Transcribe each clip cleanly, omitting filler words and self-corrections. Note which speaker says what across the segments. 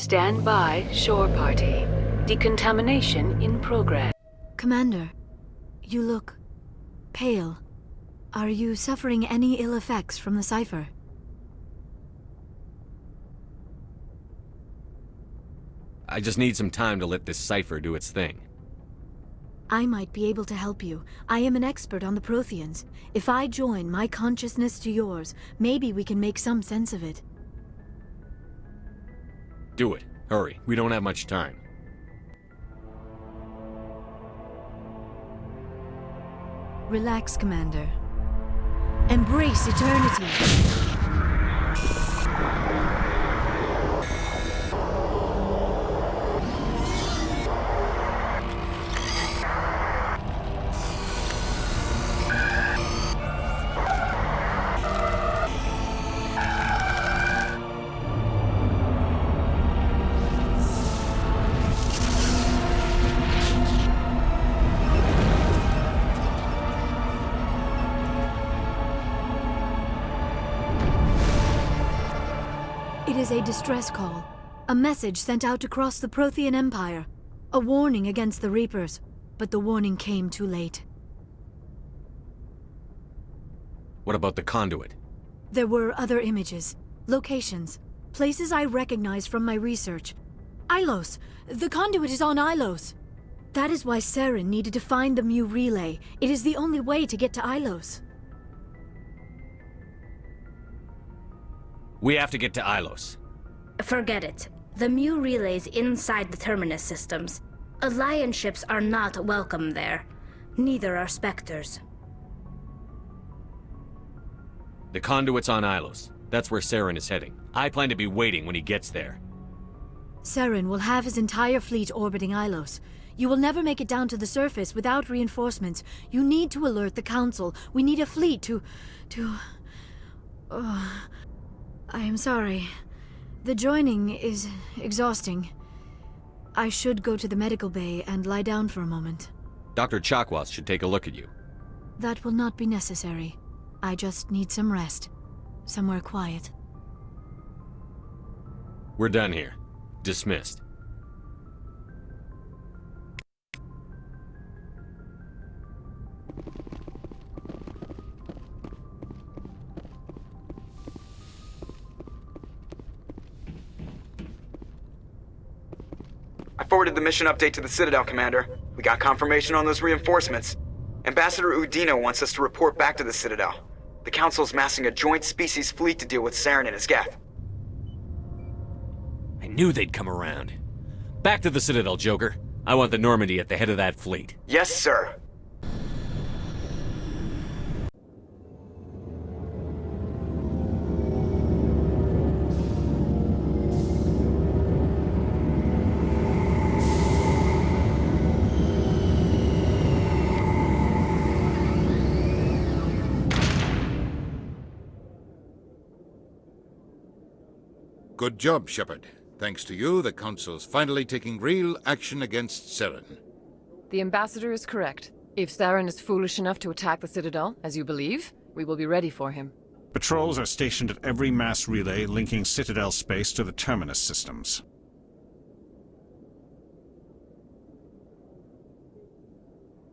Speaker 1: Stand by, shore party. Decontamination in progress.
Speaker 2: Commander, you look pale. Are you suffering any ill effects from the cipher?
Speaker 3: I just need some time to let this cipher do its thing.
Speaker 2: I might be able to help you. I am an expert on the Protheans. If I join my consciousness to yours, maybe we can make some sense of it.
Speaker 3: Do it. Hurry. We don't have much time.
Speaker 2: Relax, Commander. Embrace eternity. It is a distress call. A message sent out across the Prothean Empire. A warning against the Reapers. But the warning came too late.
Speaker 3: What about the conduit?
Speaker 2: There were other images, locations, places I recognized from my research. Ilos! The conduit is on Ilos! That is why Saren needed to find the Mu relay. It is the only way to get to Ilos.
Speaker 3: We have to get to Ilos.
Speaker 4: Forget it. The Mu relay's inside the Terminus systems. Alliance ships are not welcome there. Neither are Spectres.
Speaker 3: The conduit's on Ilos. That's where Saren is heading. I plan to be waiting when he gets there.
Speaker 2: Saren will have his entire fleet orbiting Ilos. You will never make it down to the surface without reinforcements. You need to alert the Council. We need a fleet to... I am sorry. The joining is exhausting. I should go to the medical bay and lie down for a moment.
Speaker 3: Dr. Chakwas should take a look at you.
Speaker 2: That will not be necessary. I just need some rest. Somewhere quiet.
Speaker 3: We're done here. Dismissed.
Speaker 5: I forwarded the mission update to the Citadel, Commander. We got confirmation on those reinforcements. Ambassador Udino wants us to report back to the Citadel. The Council's massing a joint species fleet to deal with Saren and his Geth.
Speaker 3: I knew they'd come around. Back to the Citadel, Joker. I want the Normandy at the head of that fleet.
Speaker 5: Yes, sir.
Speaker 6: Good job, Shepard. Thanks to you, the Council's finally taking real action against Saren.
Speaker 7: The Ambassador is correct. If Saren is foolish enough to attack the Citadel, as you believe, we will be ready for him.
Speaker 8: Patrols are stationed at every mass relay linking Citadel space to the Terminus systems.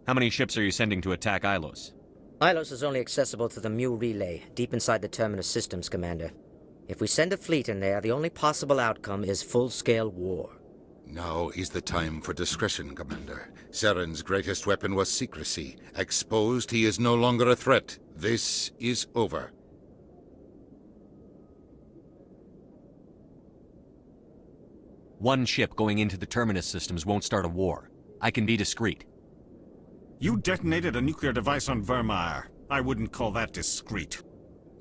Speaker 3: How many ships are you sending to attack Ilos?
Speaker 9: Ilos is only accessible to the Mu relay, deep inside the Terminus systems, Commander. If we send a fleet in there, the only possible outcome is full-scale war.
Speaker 6: Now is the time for discretion, Commander. Saren's greatest weapon was secrecy. Exposed, he is no longer a threat. This is over.
Speaker 3: One ship going into the Terminus systems won't start a war. I can be discreet.
Speaker 8: You detonated a nuclear device on Vermeer. I wouldn't call that discreet.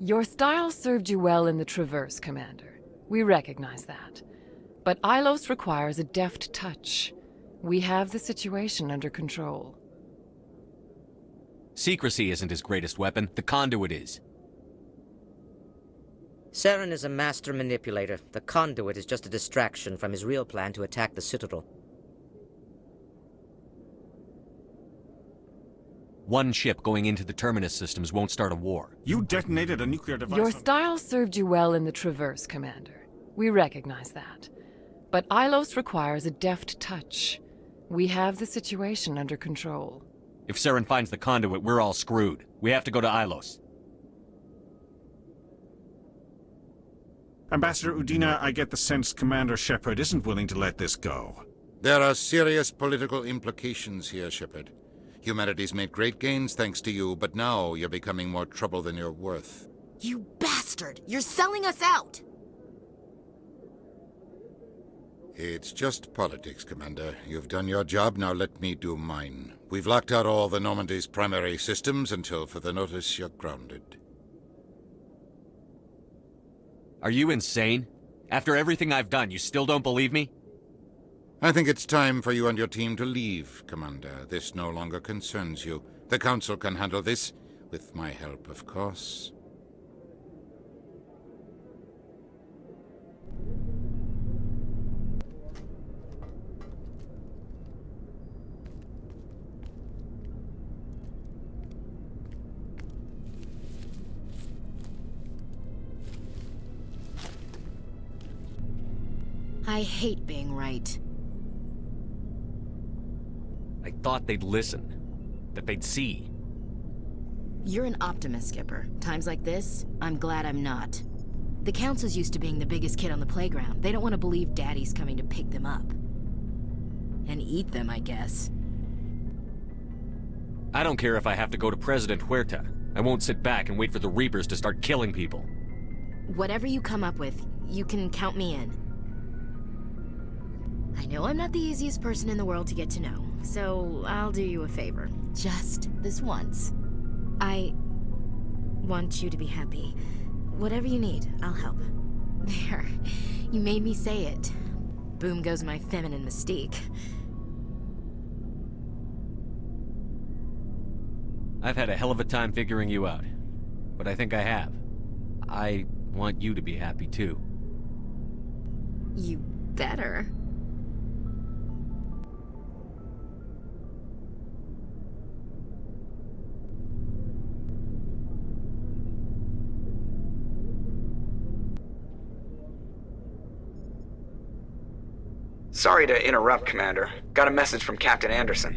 Speaker 7: Your style served you well in the Traverse, Commander. We recognize that. But Ilos requires a deft touch. We have the situation under control.
Speaker 3: Secrecy isn't his greatest weapon. The conduit is.
Speaker 9: Saren is a master manipulator. The conduit is just a distraction from his real plan to attack the Citadel.
Speaker 3: One ship going into the Terminus systems won't start a war.
Speaker 8: You detonated a nuclear device
Speaker 7: Your
Speaker 8: on...
Speaker 7: style served you well in the Traverse, Commander. We recognize that. But Ilos requires a deft touch. We have the situation under control.
Speaker 3: If Saren finds the conduit, we're all screwed. We have to go to Ilos.
Speaker 8: Ambassador Udina, I get the sense Commander Shepard isn't willing to let this go.
Speaker 6: There are serious political implications here, Shepard. Humanity's made great gains thanks to you, but now you're becoming more trouble than you're worth.
Speaker 10: You bastard! You're selling us out!
Speaker 6: It's just politics, Commander. You've done your job, now let me do mine. We've locked out all the Normandy's primary systems until further notice you're grounded.
Speaker 3: Are you insane? After everything I've done, you still don't believe me?
Speaker 6: I think it's time for you and your team to leave, Commander. This no longer concerns you. The Council can handle this, with my help, of course.
Speaker 10: I hate being right.
Speaker 3: I thought they'd listen. That they'd see.
Speaker 10: You're an optimist, Skipper. Times like this, I'm glad I'm not. The Council's used to being the biggest kid on the playground. They don't want to believe Daddy's coming to pick them up. And eat them, I guess.
Speaker 3: I don't care if I have to go to President Huerta. I won't sit back and wait for the Reapers to start killing people.
Speaker 10: Whatever you come up with, you can count me in. I know I'm not the easiest person in the world to get to know, so I'll do you a favor. Just this once. I want you to be happy. Whatever you need, I'll help. There. You made me say it. Boom goes my feminine mystique.
Speaker 3: I've had a hell of a time figuring you out. But I think I have. I want you to be happy too.
Speaker 10: You better.
Speaker 5: Sorry to interrupt, Commander. Got a message from Captain Anderson.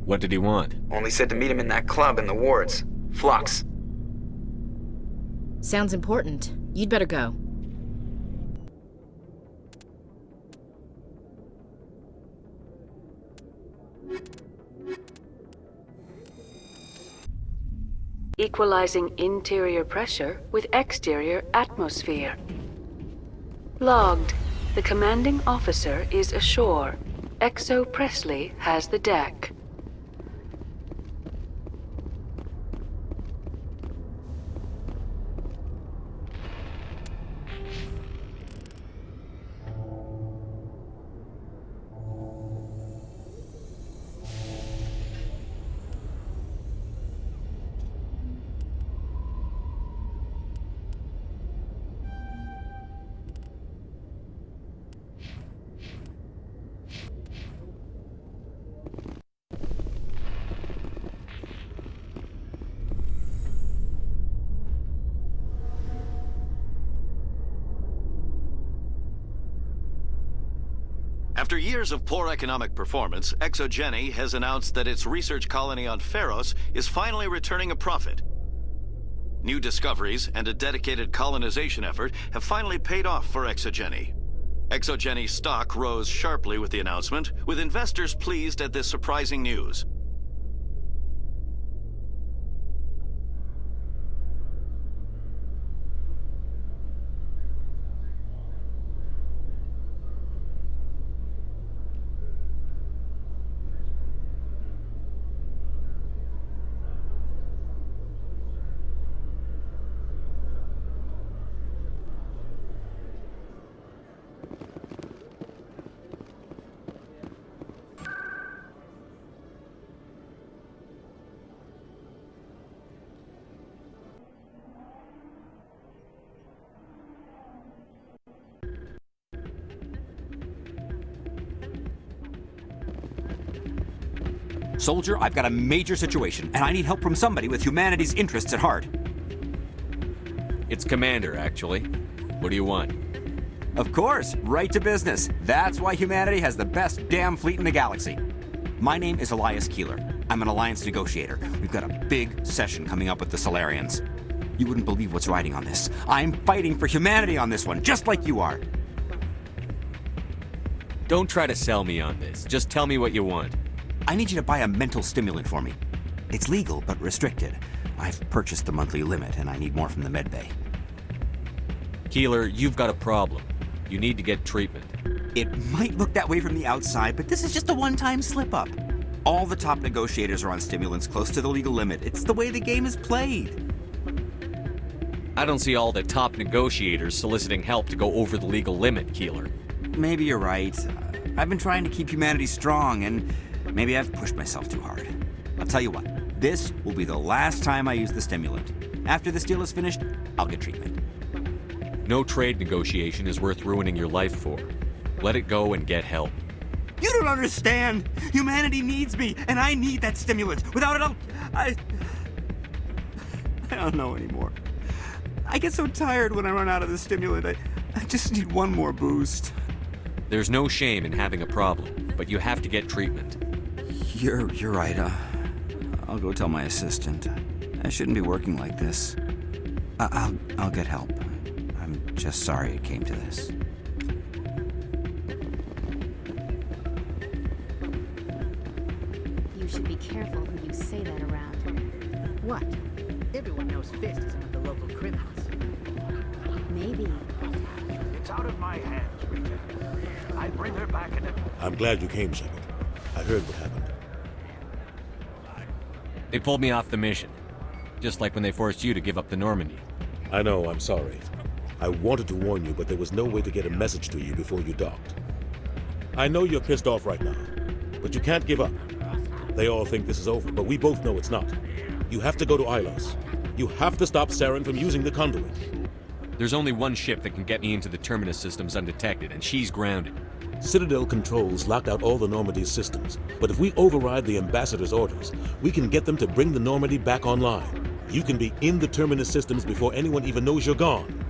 Speaker 3: What did he want?
Speaker 5: Only said to meet him in that club in the wards. Flux.
Speaker 10: Sounds important. You'd better go.
Speaker 1: Equalizing interior pressure with exterior atmosphere. Logged. The commanding officer is ashore. Exo Presley has the deck.
Speaker 11: After years of poor economic performance, ExoGeni has announced that its research colony on Pharos is finally returning a profit. New discoveries and a dedicated colonization effort have finally paid off for ExoGeni. ExoGeni's stock rose sharply with the announcement, with investors pleased at this surprising news.
Speaker 12: Soldier, I've got a major situation, and I need help from somebody with humanity's interests at heart.
Speaker 3: It's Commander, actually. What do you want?
Speaker 12: Of course, right to business. That's why humanity has the best damn fleet in the galaxy. My name is Elias Keeler. I'm an Alliance negotiator. We've got a big session coming up with the Solarians. You wouldn't believe what's riding on this. I'm fighting for humanity on this one, just like you are.
Speaker 3: Don't try to sell me on this. Just tell me what you want.
Speaker 12: I need you to buy a mental stimulant for me. It's legal, but restricted. I've purchased the monthly limit, and I need more from the medbay.
Speaker 3: Keeler, you've got a problem. You need to get treatment.
Speaker 12: It might look that way from the outside, but this is just a one-time slip-up. All the top negotiators are on stimulants close to the legal limit. It's the way the game is played.
Speaker 3: I don't see all the top negotiators soliciting help to go over the legal limit, Keeler.
Speaker 12: Maybe you're right. I've been trying to keep humanity strong, and maybe I've pushed myself too hard. I'll tell you what, this will be the last time I use the stimulant. After this deal is finished, I'll get treatment.
Speaker 3: No trade negotiation is worth ruining your life for. Let it go and get help.
Speaker 12: You don't understand! Humanity needs me, and I need that stimulant. Without it, I don't know anymore. I get so tired when I run out of the stimulant. I just need one more boost.
Speaker 3: There's no shame in having a problem, but you have to get treatment.
Speaker 12: You're right. I'll go tell my assistant. I shouldn't be working like this. I'll get help. I'm just sorry it came to this.
Speaker 10: You should be careful who you say that around.
Speaker 13: What? Everyone knows Fist is one of the local criminals.
Speaker 10: Maybe.
Speaker 14: It's out of my hands, Lieutenant. I'll bring her back in a...
Speaker 15: I'm glad you came, Shepard. I heard what happened.
Speaker 3: They pulled me off the mission. Just like when they forced you to give up the Normandy.
Speaker 15: I know, I'm sorry. I wanted to warn you, but there was no way to get a message to you before you docked. I know you're pissed off right now, but you can't give up. They all think this is over, but we both know it's not. You have to go to Ilos. You have to stop Saren from using the conduit.
Speaker 3: There's only one ship that can get me into the Terminus systems undetected, and she's grounded.
Speaker 15: Citadel controls locked out all the Normandy's systems, but if we override the Ambassador's orders, we can get them to bring the Normandy back online. You can be in the Terminus systems before anyone even knows you're gone.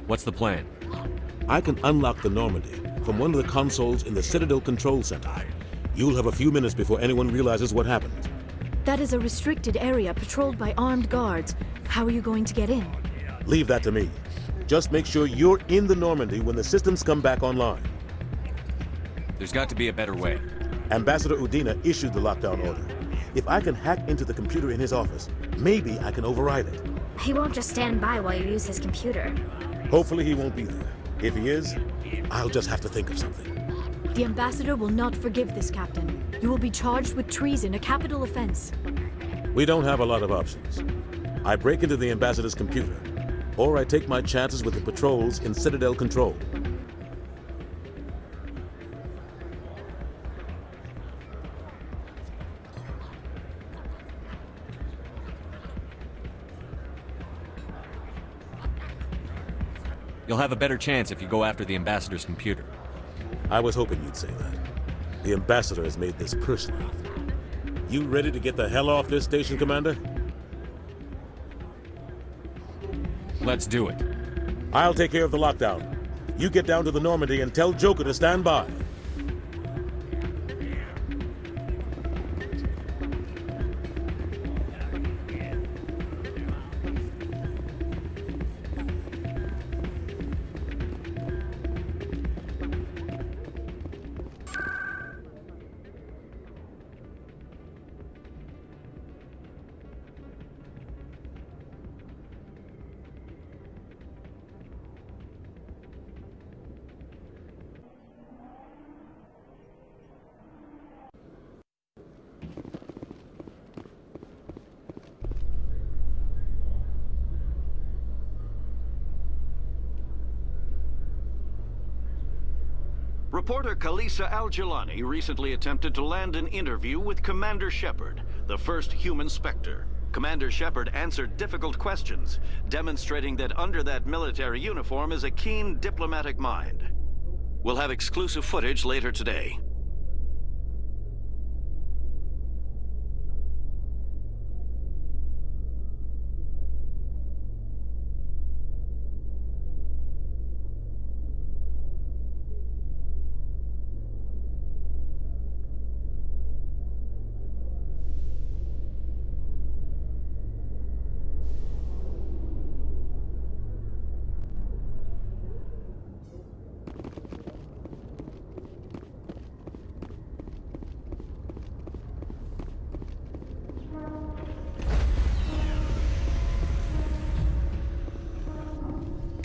Speaker 3: What's the plan?
Speaker 15: I can unlock the Normandy from one of the consoles in the Citadel Control Center. You'll have a few minutes before anyone realizes what happened.
Speaker 2: That is a restricted area patrolled by armed guards. How are you going to get in?
Speaker 15: Leave that to me. Just make sure you're in the Normandy when the systems come back online.
Speaker 3: There's got to be a better way.
Speaker 15: Ambassador Udina issued the lockdown order. If I can hack into the computer in his office, maybe I can override it.
Speaker 4: He won't just stand by while you use his computer.
Speaker 15: Hopefully he won't be there. If he is, I'll just have to think of something.
Speaker 2: The Ambassador will not forgive this, Captain. You will be charged with treason, a capital offense.
Speaker 15: We don't have a lot of options. I break into the Ambassador's computer, or I take my chances with the patrols in Citadel Control.
Speaker 3: You'll have a better chance if you go after the Ambassador's computer.
Speaker 15: I was hoping you'd say that. The Ambassador has made this personal. You ready to get the hell off this station, Commander?
Speaker 3: Let's do it.
Speaker 15: I'll take care of the lockdown. You get down to the Normandy and tell Joker to stand by.
Speaker 11: Reporter Kalisa Al-Jilani recently attempted to land an interview with Commander Shepard, the first human Spectre. Commander Shepard answered difficult questions, demonstrating that under that military uniform is a keen diplomatic mind. We'll have exclusive footage later today.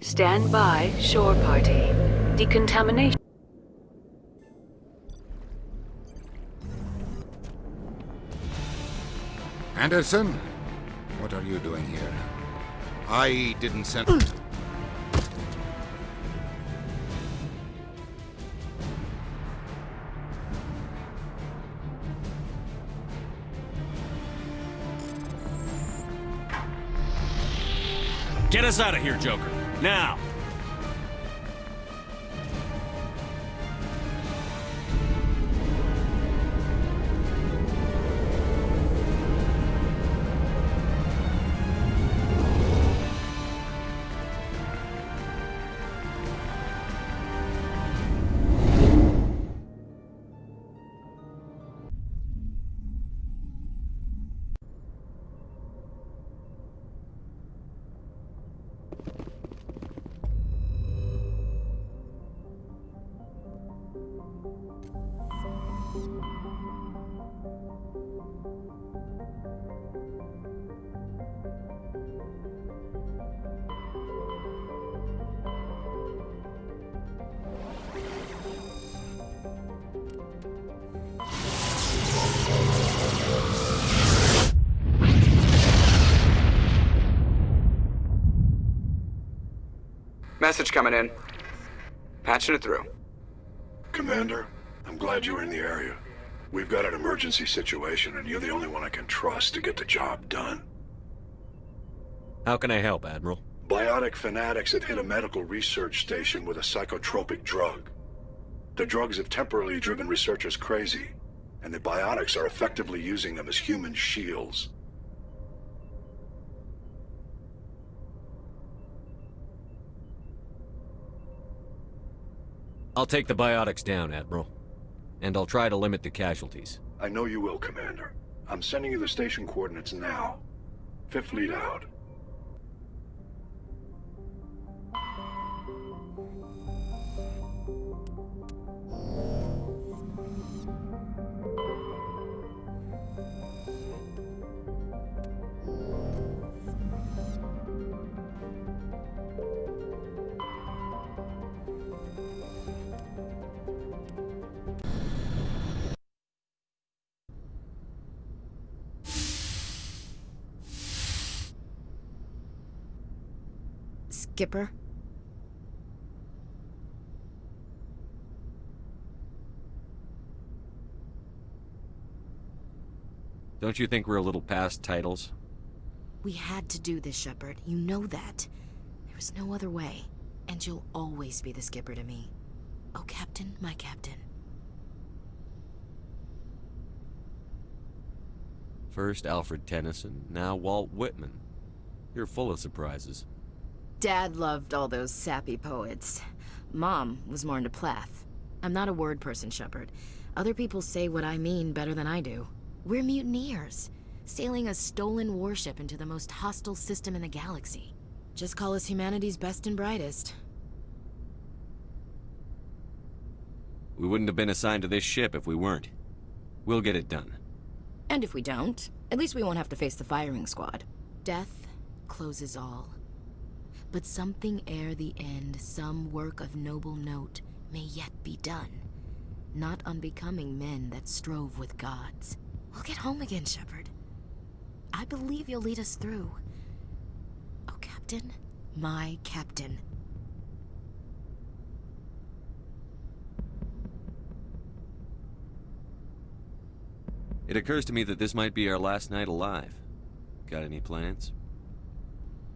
Speaker 1: Stand by, shore party. Decontamination.
Speaker 6: Anderson, what are you doing here? I didn't send...
Speaker 3: Get us out of here, Joker. Now!
Speaker 5: Message coming in. Patching it through.
Speaker 16: Commander, I'm glad you were in the area. We've got an emergency situation, and you're the only one I can trust to get the job done.
Speaker 3: How can I help, Admiral?
Speaker 16: Biotic fanatics have hit a medical research station with a psychotropic drug. The drugs have temporarily driven researchers crazy, and the biotics are effectively using them as human shields.
Speaker 3: I'll take the biotics down, Admiral. And I'll try to limit the casualties.
Speaker 16: I know you will, Commander. I'm sending you the station coordinates now. Fifth lead out.
Speaker 10: Skipper?
Speaker 3: Don't you think we're a little past titles?
Speaker 10: We had to do this, Shepard. You know that. There was no other way. And you'll always be the skipper to me. Oh, Captain, my Captain.
Speaker 3: First Alfred Tennyson, now Walt Whitman. You're full of surprises.
Speaker 10: Dad loved all those sappy poets. Mom was more into Plath. I'm not a word person, Shepard. Other people say what I mean better than I do. We're mutineers, sailing a stolen warship into the most hostile system in the galaxy. Just call us humanity's best and brightest.
Speaker 3: We wouldn't have been assigned to this ship if we weren't. We'll get it done.
Speaker 10: And if we don't, at least we won't have to face the firing squad. Death closes all. But something ere the end, some work of noble note, may yet be done. Not unbecoming men that strove with gods. We'll get home again, Shepard. I believe you'll lead us through. Oh, Captain, my Captain.
Speaker 3: It occurs to me that this might be our last night alive. Got any plans?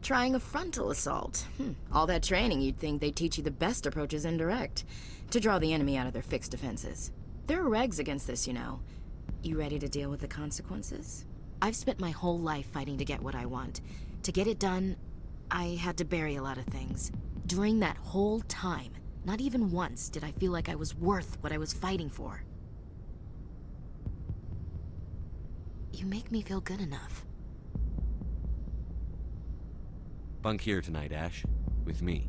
Speaker 10: Trying a frontal assault. All that training, you'd think they'd teach you the best approaches indirect, to draw the enemy out of their fixed defenses. There are regs against this, you know. You ready to deal with the consequences? I've spent my whole life fighting to get what I want. To get it done, I had to bury a lot of things. During that whole time, not even once did I feel like I was worth what I was fighting for. You make me feel good enough.
Speaker 3: Bunk here tonight, Ash. With me.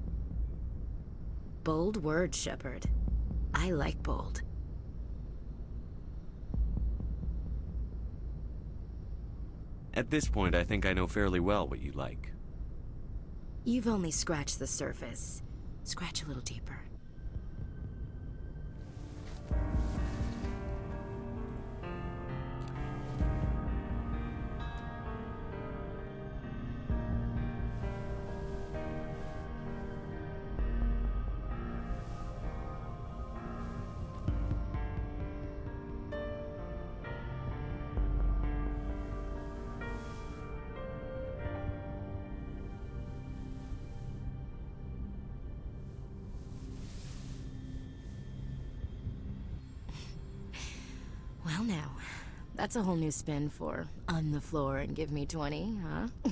Speaker 10: Bold words, Shepard. I like bold.
Speaker 3: At this point, I think I know fairly well what you like.
Speaker 10: You've only scratched the surface. Scratch a little deeper. Well now, that's a whole new spin for on the floor and give me 20, huh?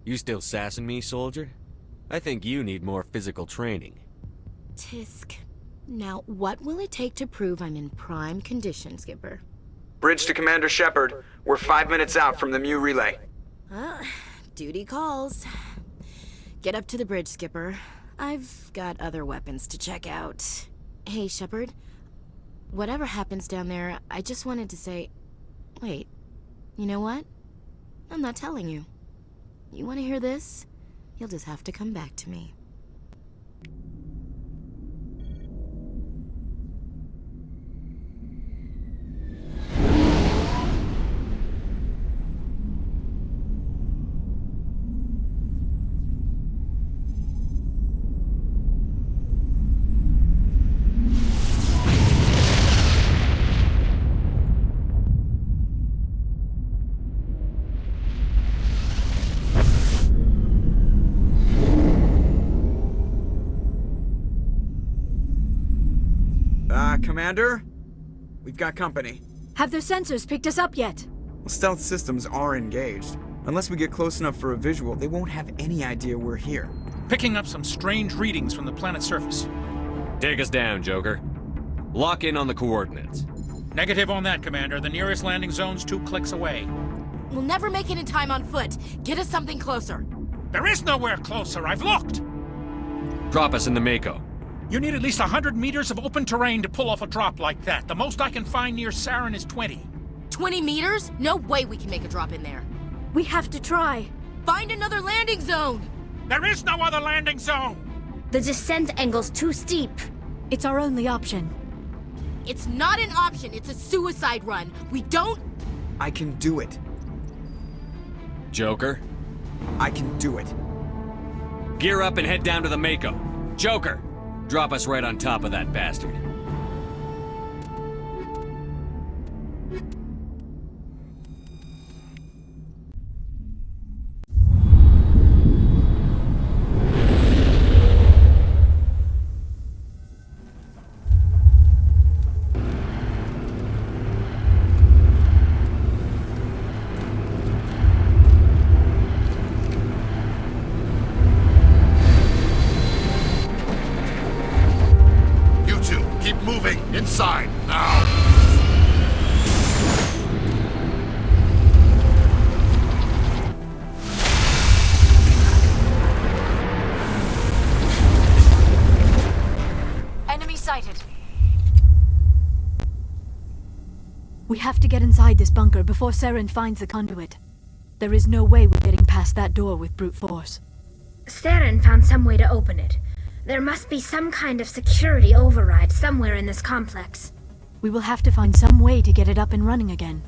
Speaker 3: You still sassing me, soldier? I think you need more physical training.
Speaker 10: Tisk. Now, what will it take to prove I'm in prime condition, Skipper?
Speaker 5: Bridge to Commander Shepard. We're 5 minutes out from the Mu relay.
Speaker 10: Duty calls. Get up to the bridge, Skipper. I've got other weapons to check out. Hey, Shepard. Whatever happens down there, I just wanted to say... Wait. You know what? I'm not telling you. You want to hear this? You'll just have to come back to me.
Speaker 5: Commander? We've got company.
Speaker 2: Have their sensors picked us up yet?
Speaker 5: Well, stealth systems are engaged. Unless we get close enough for a visual, they won't have any idea we're here.
Speaker 17: Picking up some strange readings from the planet's surface.
Speaker 3: Take us down, Joker. Lock in on the coordinates.
Speaker 17: Negative on that, Commander. The nearest landing zone's 2 clicks away.
Speaker 10: We'll never make it in time on foot. Get us something closer.
Speaker 17: There is nowhere closer. I've looked.
Speaker 3: Drop us in the Mako.
Speaker 17: You need at least 100 meters of open terrain to pull off a drop like that. The most I can find near Saren is 20.
Speaker 10: 20 meters? No way we can make a drop in there.
Speaker 2: We have to try.
Speaker 10: Find another landing zone!
Speaker 17: There is no other landing zone!
Speaker 4: The descent angle's too steep.
Speaker 2: It's our only option.
Speaker 10: It's not an option, it's a suicide run. We don't...
Speaker 5: I can do it.
Speaker 3: Joker?
Speaker 5: I can do it.
Speaker 3: Gear up and head down to the Mako. Joker! Drop us right on top of that bastard.
Speaker 6: Inside, now!
Speaker 2: Enemy sighted. We have to get inside this bunker before Saren finds the conduit. There is no way we're getting past that door with brute force.
Speaker 4: Saren found some way to open it. There must be some kind of security override somewhere in this complex.
Speaker 2: We will have to find some way to get it up and running again.